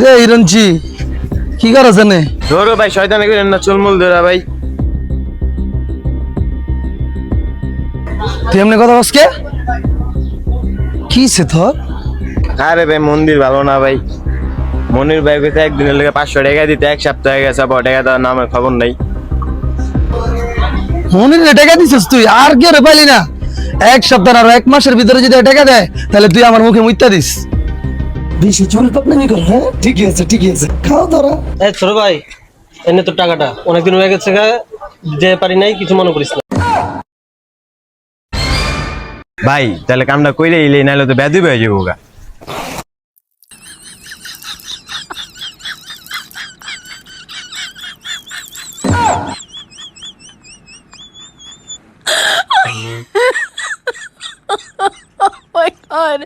রে হিরণচি কি করছ নে? ধরো ভাই শয়তানি করেন না, চুলমুল ধরা ভাই। তুই এমনি কথা বলছ কে? কি সে তোর? আরে ভাই মন্দির ভালো না ভাই। মনির ভাই কইতে একদিনের লেগে 500 টাকা দিতে, এক সপ্তাহ হয়ে গেছে, আবার টাকা দেওয়ার নামের খবর নাই। মনির টাকা দিছিস তুই? আর কি রে পাইলি না? এক সপ্তাহ আর এক মাসের ভিতরে যদি টাকা দেয় তাহলে তুই আমার মুখে মুইতা দিস। বেশি চুল পাকনামি কর। হ্যাঁ ঠিকই আছে ঠিকই আছে, খাও তোরা। এই ছোট ভাই, এনে তোর টাকাটা অনেকদিন হয়ে গেছে গা, যে পারি নাই, কিছু মনে করিস না। ভাই তাহলে কামটা কইলে ইলে, নাইলে তো ব্যাধি হয়ে যাবো গা। Oh my god.